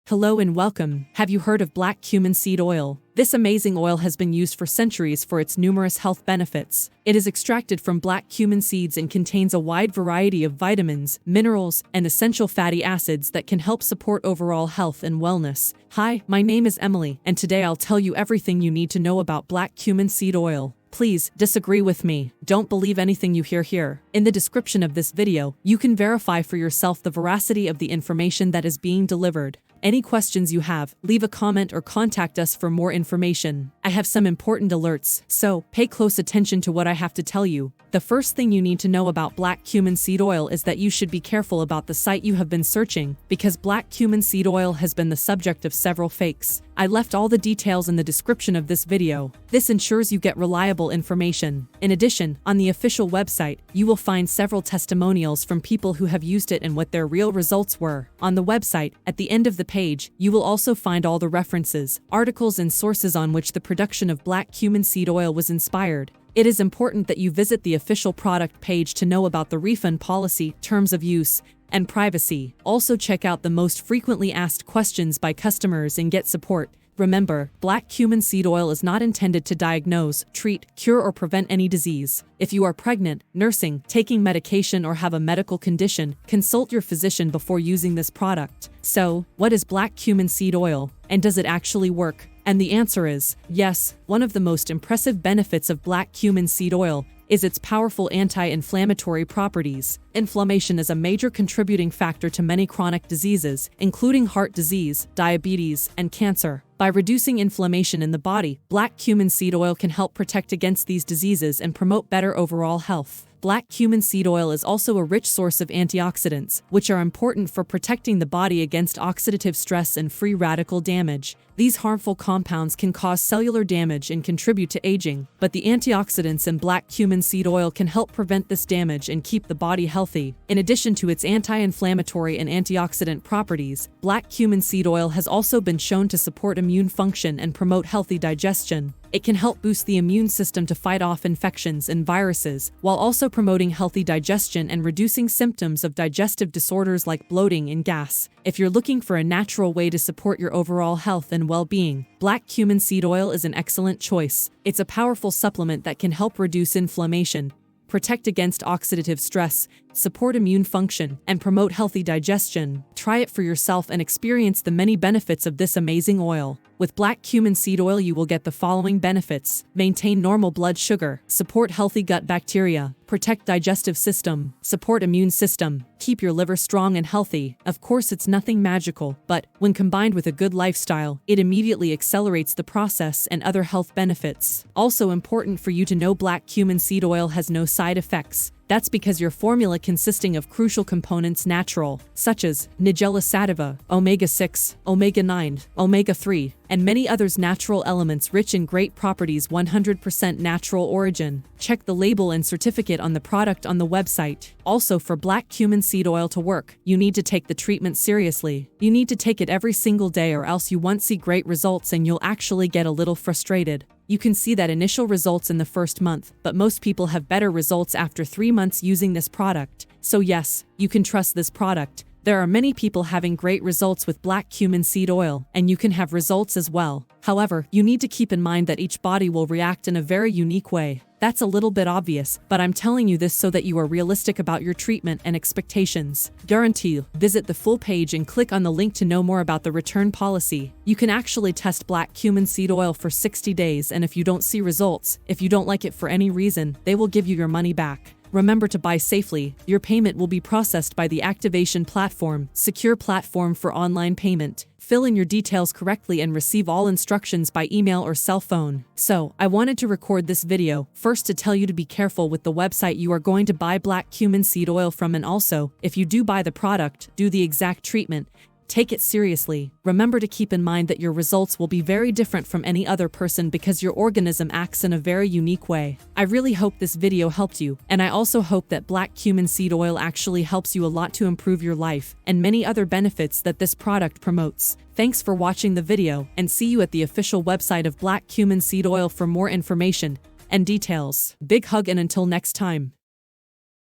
Hello and welcome. Have you heard of Black Cumin Seed Oil? This amazing oil has been used for centuries for its numerous health benefits. It is extracted from black cumin seeds and contains a wide variety of vitamins, minerals, and essential fatty acids that can help support overall health and wellness. Hi, my name is Emily, and today I'll tell you everything you need to know about Black Cumin Seed Oil. Please, disagree with me. Don't believe anything you hear here. In the description of this video, you can verify for yourself the veracity of the information that is being delivered. Any questions you have, leave a comment or contact us for more information. I have some important alerts, so pay close attention to what I have to tell you. The first thing you need to know about Black Cumin Seed Oil is that you should be careful about the site you have been searching, because Black Cumin Seed Oil has been the subject of several fakes. I left all the details in the description of this video. This ensures you get reliable information. In addition, on the official website, you will find several testimonials from people who have used it and what their real results were. On the website, at the end of the page, you will also find all the references, articles, and sources on which the production of Black Cumin Seed Oil was inspired. It is important that you visit the official product page to know about the refund policy, terms of use, and privacy. Also check out the most frequently asked questions by customers and get support. Remember, Black Cumin Seed Oil is not intended to diagnose, treat, cure, or prevent any disease. If you are pregnant, nursing, taking medication, or have a medical condition, consult your physician before using this product. So, what is Black Cumin Seed Oil, and does it actually work? And the answer is yes. One of the most impressive benefits of Black Cumin Seed Oil is its powerful anti-inflammatory properties. Inflammation is a major contributing factor to many chronic diseases, including heart disease, diabetes, and cancer. By reducing inflammation in the body, Black Cumin Seed Oil can help protect against these diseases and promote better overall health. Black Cumin Seed Oil is also a rich source of antioxidants, which are important for protecting the body against oxidative stress and free radical damage. These harmful compounds can cause cellular damage and contribute to aging, but the antioxidants in Black Cumin Seed Oil can help prevent this damage and keep the body healthy. In addition to its anti-inflammatory and antioxidant properties, Black Cumin Seed Oil has also been shown to support immune function and promote healthy digestion. It can help boost the immune system to fight off infections and viruses, while also promoting healthy digestion and reducing symptoms of digestive disorders like bloating and gas. If you're looking for a natural way to support your overall health and well-being, Black Cumin Seed Oil is an excellent choice. It's a powerful supplement that can help reduce inflammation, protect against oxidative stress, support immune function, and promote healthy digestion. Try it for yourself and experience the many benefits of this amazing oil. With Black Cumin Seed Oil, you will get the following benefits: maintain normal blood sugar, support healthy gut bacteria, protect digestive system, support immune system, keep your liver strong and healthy. Of course, it's nothing magical, but when combined with a good lifestyle, it immediately accelerates the process and other health benefits. Also important for you to know, Black Cumin Seed Oil has no side effects. That's because your formula consisting of crucial components natural, such as Nigella sativa, omega-6, omega-9, omega-3, and many others, natural elements rich in great properties, 100% natural origin. Check the label and certificate on the product on the website. Also, for Black Cumin Seed Oil to work, you need to take the treatment seriously. You need to take it every single day, or else you won't see great results and you'll actually get a little frustrated. You can see that initial results in the first month, but most people have better results after 3 months using this product. So yes, you can trust this product. There are many people having great results with Black Cumin Seed Oil, and you can have results as well. However, you need to keep in mind that each body will react in a very unique way. That's a little bit obvious, but I'm telling you this so that you are realistic about your treatment and expectations. Guarantee. Visit the full page and click on the link to know more about the return policy. You can actually test Black Cumin Seed Oil for 60 days, and if you don't see results, if you don't like it for any reason, they will give you your money back. Remember to buy safely. Your payment will be processed by the Activation Platform, secure platform for online payment. Fill in your details correctly and receive all instructions by email or cell phone. So, I wanted to record this video, first to tell you to be careful with the website you are going to buy Black Cumin Seed Oil from, and also, if you do buy the product, do the exact treatment. Take it seriously. Remember to keep in mind that your results will be very different from any other person because your organism acts in a very unique way. I really hope this video helped you, and I also hope that Black Cumin Seed Oil actually helps you a lot to improve your life, and many other benefits that this product promotes. Thanks for watching the video, and see you at the official website of Black Cumin Seed Oil for more information and details. Big hug, and until next time.